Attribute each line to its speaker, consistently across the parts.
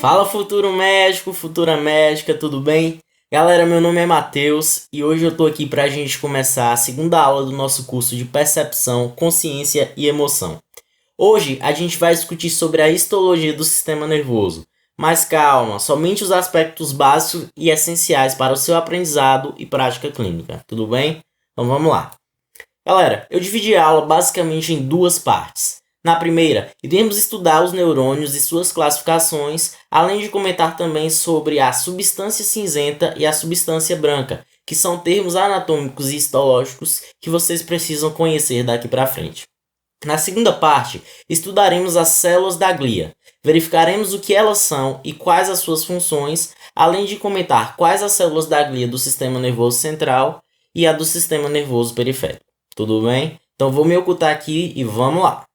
Speaker 1: Fala futuro médico, futura médica, tudo bem? Galera, meu nome é Matheus e hoje eu tô aqui pra gente começar a segunda aula do nosso curso de Percepção, Consciência e Emoção. Hoje a gente vai discutir sobre a histologia do sistema nervoso, mas calma, somente os aspectos básicos e essenciais para o seu aprendizado e prática clínica, tudo bem? Então vamos lá. Galera, eu dividi a aula basicamente em duas partes. Na primeira, iremos estudar os neurônios e suas classificações, além de comentar também sobre a substância cinzenta e a substância branca, que são termos anatômicos e histológicos que vocês precisam conhecer daqui para frente. Na segunda parte, estudaremos as células da glia, verificaremos o que elas são e quais as suas funções, além de comentar quais as células da glia do sistema nervoso central e a do sistema nervoso periférico. Tudo bem? Então vou me ocultar aqui e vamos lá.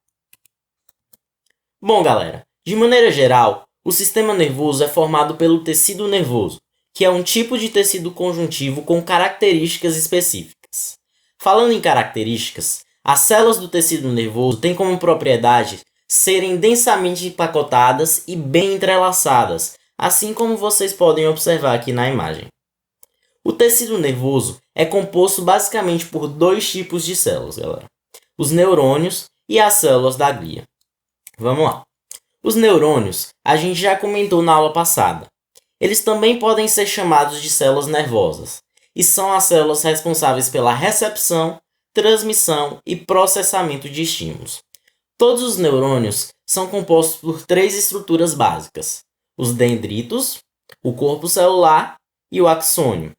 Speaker 1: Bom, galera, de maneira geral, o sistema nervoso é formado pelo tecido nervoso, que é um tipo de tecido conjuntivo com características específicas. Falando em características, as células do tecido nervoso têm como propriedade serem densamente empacotadas e bem entrelaçadas, assim como vocês podem observar aqui na imagem. O tecido nervoso é composto basicamente por dois tipos de células, galera: os neurônios e as células da glia. Vamos lá. Os neurônios a gente já comentou na aula passada. Eles também podem ser chamados de células nervosas e são as células responsáveis pela recepção, transmissão e processamento de estímulos. Todos os neurônios são compostos por três estruturas básicas: os dendritos, o corpo celular e o axônio.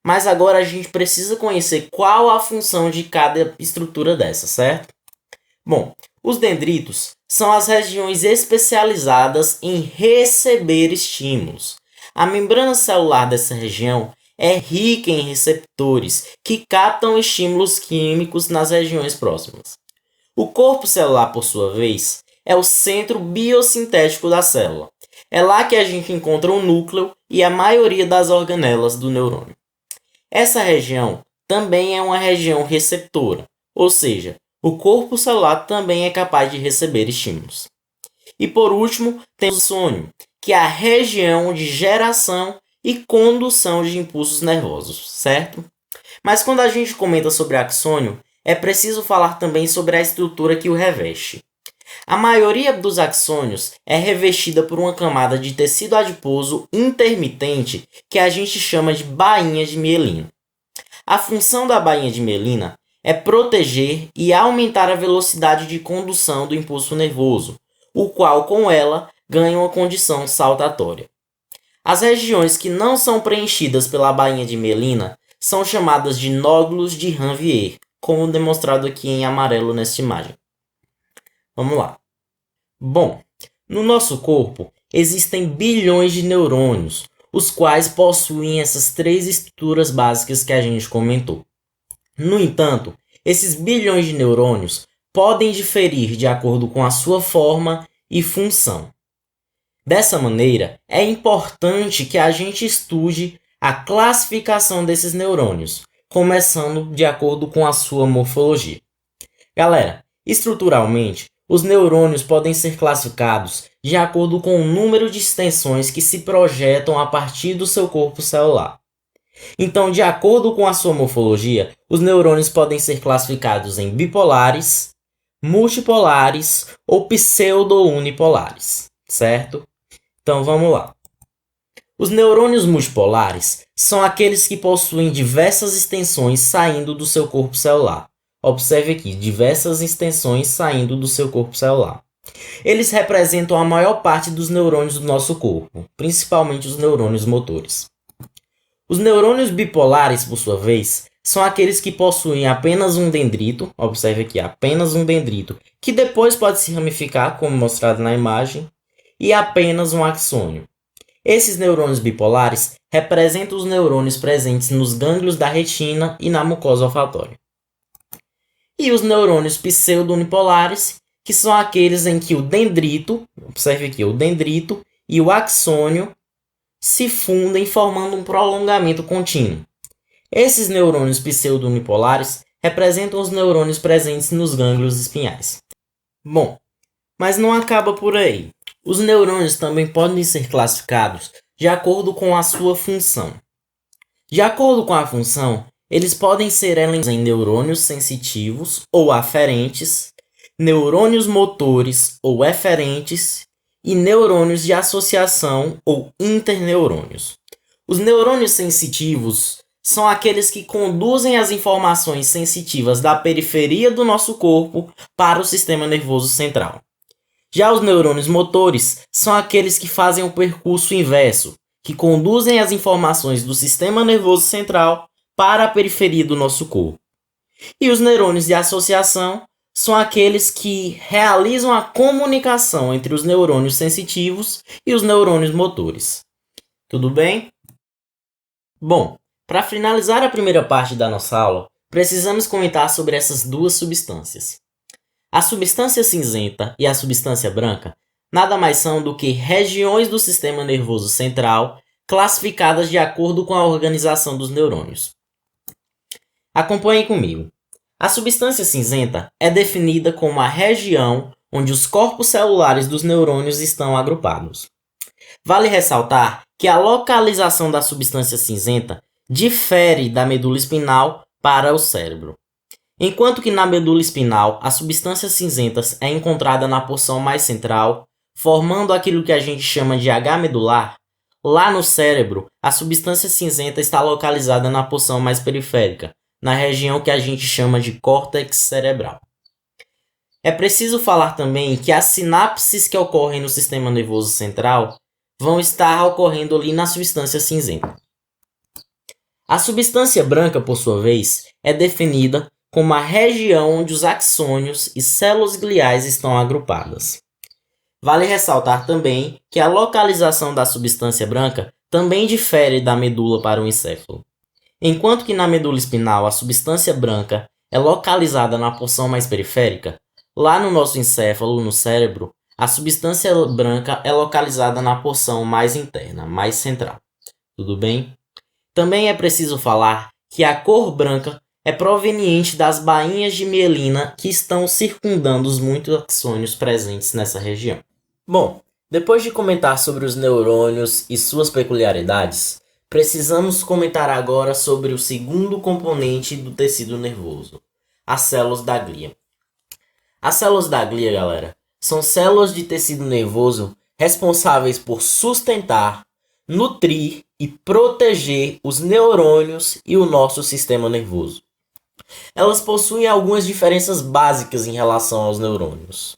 Speaker 1: Mas agora a gente precisa conhecer qual a função de cada estrutura dessa, certo? Bom, os dendritos são as regiões especializadas em receber estímulos. A membrana celular dessa região é rica em receptores que captam estímulos químicos nas regiões próximas. O corpo celular, por sua vez, é o centro biosintético da célula. É lá que a gente encontra o núcleo e a maioria das organelas do neurônio. Essa região também é uma região receptora, ou seja, o corpo celular também é capaz de receber estímulos. E por último, temos o axônio, que é a região de geração e condução de impulsos nervosos, certo? Mas quando a gente comenta sobre axônio, é preciso falar também sobre a estrutura que o reveste. A maioria dos axônios é revestida por uma camada de tecido adiposo intermitente que a gente chama de bainha de mielina. A função da bainha de mielina é proteger e aumentar a velocidade de condução do impulso nervoso, o qual, com ela, ganha uma condição saltatória. As regiões que não são preenchidas pela bainha de mielina são chamadas de nódulos de Ranvier, como demonstrado aqui em amarelo nesta imagem. Vamos lá. Bom, no nosso corpo existem bilhões de neurônios, os quais possuem essas três estruturas básicas que a gente comentou. No entanto, esses bilhões de neurônios podem diferir de acordo com a sua forma e função. Dessa maneira, é importante que a gente estude a classificação desses neurônios, começando de acordo com a sua morfologia. Galera, estruturalmente, os neurônios podem ser classificados de acordo com o número de extensões que se projetam a partir do seu corpo celular. Então, de acordo com a sua morfologia, os neurônios podem ser classificados em bipolares, multipolares ou pseudo-unipolares, certo? Então, vamos lá. Os neurônios multipolares são aqueles que possuem diversas extensões saindo do seu corpo celular. Observe aqui, diversas extensões saindo do seu corpo celular. Eles representam a maior parte dos neurônios do nosso corpo, principalmente os neurônios motores. Os neurônios bipolares, por sua vez, são aqueles que possuem apenas um dendrito, observe aqui, apenas um dendrito, que depois pode se ramificar, como mostrado na imagem, e apenas um axônio. Esses neurônios bipolares representam os neurônios presentes nos gânglios da retina e na mucosa olfatória. E os neurônios pseudo-unipolares, que são aqueles em que o dendrito, observe aqui, o dendrito e o axônio se fundem formando um prolongamento contínuo. Esses neurônios pseudo-unipolares representam os neurônios presentes nos gânglios espinhais. Bom, mas não acaba por aí. Os neurônios também podem ser classificados de acordo com a sua função. De acordo com a função, eles podem ser elencados em neurônios sensitivos ou aferentes, neurônios motores ou eferentes e neurônios de associação ou interneurônios. Os neurônios sensitivos são aqueles que conduzem as informações sensitivas da periferia do nosso corpo para o sistema nervoso central. Já os neurônios motores são aqueles que fazem o percurso inverso, que conduzem as informações do sistema nervoso central para a periferia do nosso corpo. E os neurônios de associação são aqueles que realizam a comunicação entre os neurônios sensitivos e os neurônios motores. Tudo bem? Bom, para finalizar a primeira parte da nossa aula, precisamos comentar sobre essas duas substâncias. A substância cinzenta e a substância branca nada mais são do que regiões do sistema nervoso central classificadas de acordo com a organização dos neurônios. Acompanhem comigo. A substância cinzenta é definida como a região onde os corpos celulares dos neurônios estão agrupados. Vale ressaltar que a localização da substância cinzenta difere da medula espinhal para o cérebro. Enquanto que na medula espinal a substância cinzenta é encontrada na porção mais central, formando aquilo que a gente chama de H medular, lá no cérebro a substância cinzenta está localizada na porção mais periférica, na região que a gente chama de córtex cerebral. É preciso falar também que as sinapses que ocorrem no sistema nervoso central vão estar ocorrendo ali na substância cinzenta. A substância branca, por sua vez, é definida como a região onde os axônios e células gliais estão agrupadas. Vale ressaltar também que a localização da substância branca também difere da medula para o encéfalo. Enquanto que na medula espinal a substância branca é localizada na porção mais periférica, lá no nosso encéfalo, no cérebro, a substância branca é localizada na porção mais interna, mais central. Tudo bem? Também é preciso falar que a cor branca é proveniente das bainhas de mielina que estão circundando os muitos axônios presentes nessa região. Bom, depois de comentar sobre os neurônios e suas peculiaridades, precisamos comentar agora sobre o segundo componente do tecido nervoso, as células da glia. As células da glia, galera, são células de tecido nervoso responsáveis por sustentar, nutrir e proteger os neurônios e o nosso sistema nervoso. Elas possuem algumas diferenças básicas em relação aos neurônios.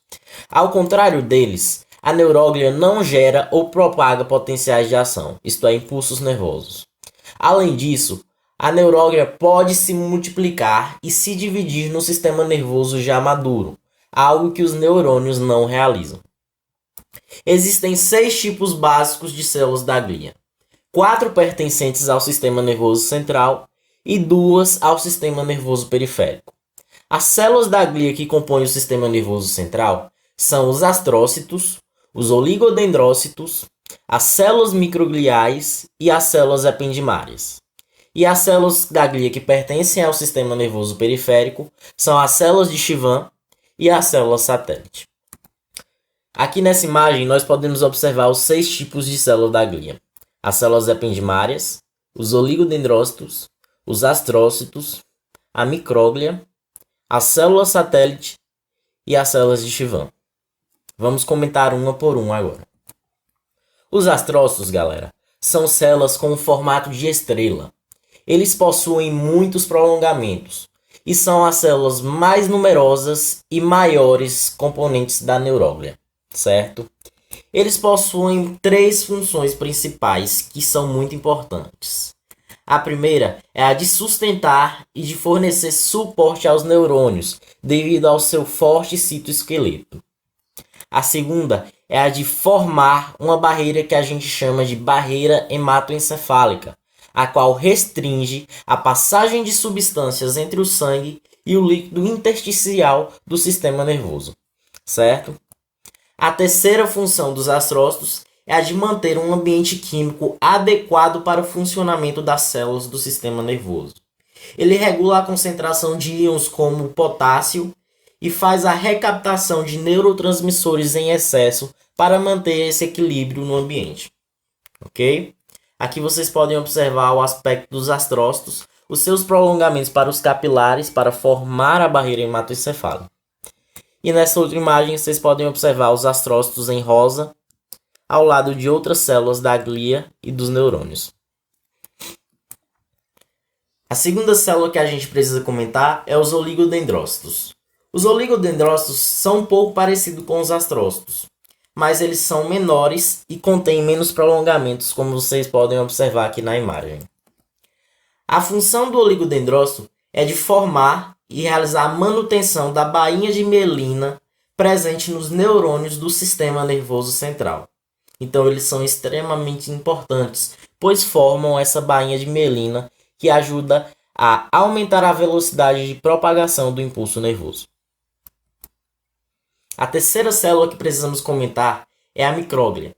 Speaker 1: Ao contrário deles, a neuróglia não gera ou propaga potenciais de ação, isto é, impulsos nervosos. Além disso, a neuróglia pode se multiplicar e se dividir no sistema nervoso já maduro, algo que os neurônios não realizam. Existem 6 tipos básicos de células da glia, 4 pertencentes ao sistema nervoso central e 2 ao sistema nervoso periférico. As células da glia que compõem o sistema nervoso central são os astrócitos, os oligodendrócitos, as células microgliais e as células ependimárias. E as células da glia que pertencem ao sistema nervoso periférico são as células de Schwann e as células satélite. Aqui nessa imagem nós podemos observar os 6 tipos de células da glia: as células ependimárias, os oligodendrócitos, os astrócitos, a micróglia, as células satélite e as células de Schwann. Vamos comentar uma por uma agora. Os astrócitos, galera, são células com o formato de estrela. Eles possuem muitos prolongamentos e são as células mais numerosas e maiores componentes da neuróglia, certo? Eles possuem 3 funções principais que são muito importantes. A primeira é a de sustentar e de fornecer suporte aos neurônios, devido ao seu forte citoesqueleto. A segunda é a de formar uma barreira que a gente chama de barreira hematoencefálica, a qual restringe a passagem de substâncias entre o sangue e o líquido intersticial do sistema nervoso, certo? A terceira função dos astrócitos é a de manter um ambiente químico adequado para o funcionamento das células do sistema nervoso. Ele regula a concentração de íons como o potássio e faz a recaptação de neurotransmissores em excesso para manter esse equilíbrio no ambiente. Ok? Aqui vocês podem observar o aspecto dos astrócitos, os seus prolongamentos para os capilares para formar a barreira hematoencefálica. E nessa outra imagem vocês podem observar os astrócitos em rosa, ao lado de outras células da glia e dos neurônios. A segunda célula que a gente precisa comentar é os oligodendrócitos. Os oligodendrócitos são um pouco parecidos com os astrócitos, mas eles são menores e contêm menos prolongamentos, como vocês podem observar aqui na imagem. A função do oligodendrócito é de formar e realizar a manutenção da bainha de mielina presente nos neurônios do sistema nervoso central. Então eles são extremamente importantes, pois formam essa bainha de mielina que ajuda a aumentar a velocidade de propagação do impulso nervoso. A terceira célula que precisamos comentar é a micróglia.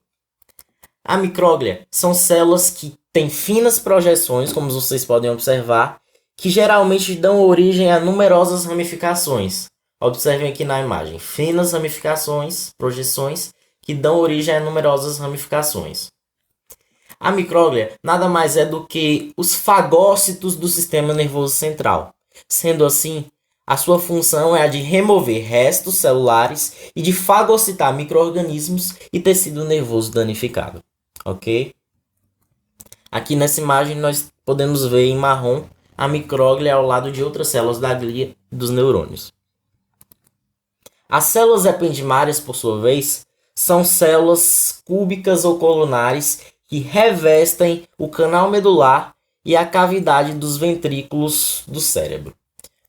Speaker 1: A micróglia são células que têm finas projeções, como vocês podem observar, que geralmente dão origem a numerosas ramificações. Observem aqui na imagem, finas ramificações, projeções, que dão origem a numerosas ramificações. A micróglia nada mais é do que os fagócitos do sistema nervoso central. Sendo assim, a sua função é a de remover restos celulares e de fagocitar micro-organismos e tecido nervoso danificado. Ok? Aqui nessa imagem nós podemos ver em marrom a micróglia ao lado de outras células da glia e dos neurônios. As células ependimárias, por sua vez, são células cúbicas ou colunares que revestem o canal medular e a cavidade dos ventrículos do cérebro.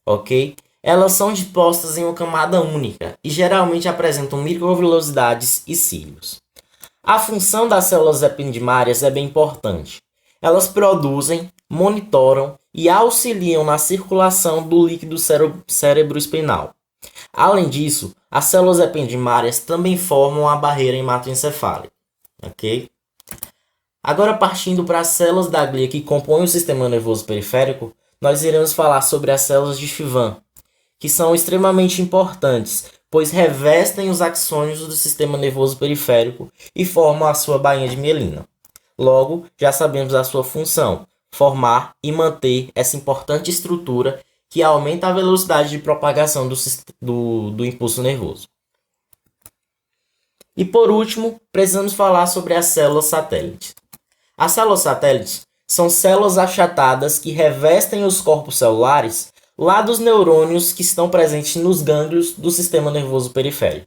Speaker 1: Ok? Elas são dispostas em uma camada única e geralmente apresentam microvilosidades e cílios. A função das células ependimárias é bem importante. Elas produzem, monitoram e auxiliam na circulação do líquido cerebroespinal. Além disso, as células ependimárias também formam a barreira hematoencefálica. Ok? Agora, partindo para as células da glia que compõem o sistema nervoso periférico, nós iremos falar sobre as células de Schwann, que são extremamente importantes, pois revestem os axônios do sistema nervoso periférico e formam a sua bainha de mielina. Logo, já sabemos a sua função, formar e manter essa importante estrutura que aumenta a velocidade de propagação do impulso nervoso. E por último, precisamos falar sobre as células satélites. As células satélites são células achatadas que revestem os corpos celulares lá dos neurônios que estão presentes nos gânglios do sistema nervoso periférico.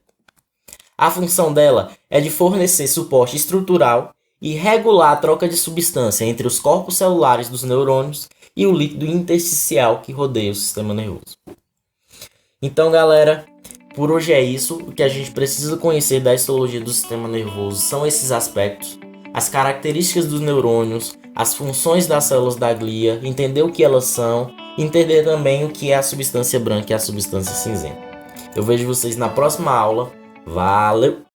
Speaker 1: A função dela é de fornecer suporte estrutural e regular a troca de substância entre os corpos celulares dos neurônios e o líquido intersticial que rodeia o sistema nervoso. Então, galera, por hoje é isso. O que a gente precisa conhecer da histologia do sistema nervoso são esses aspectos, as características dos neurônios, as funções das células da glia, entender o que elas são, entender também o que é a substância branca e a substância cinzenta. Eu vejo vocês na próxima aula. Valeu!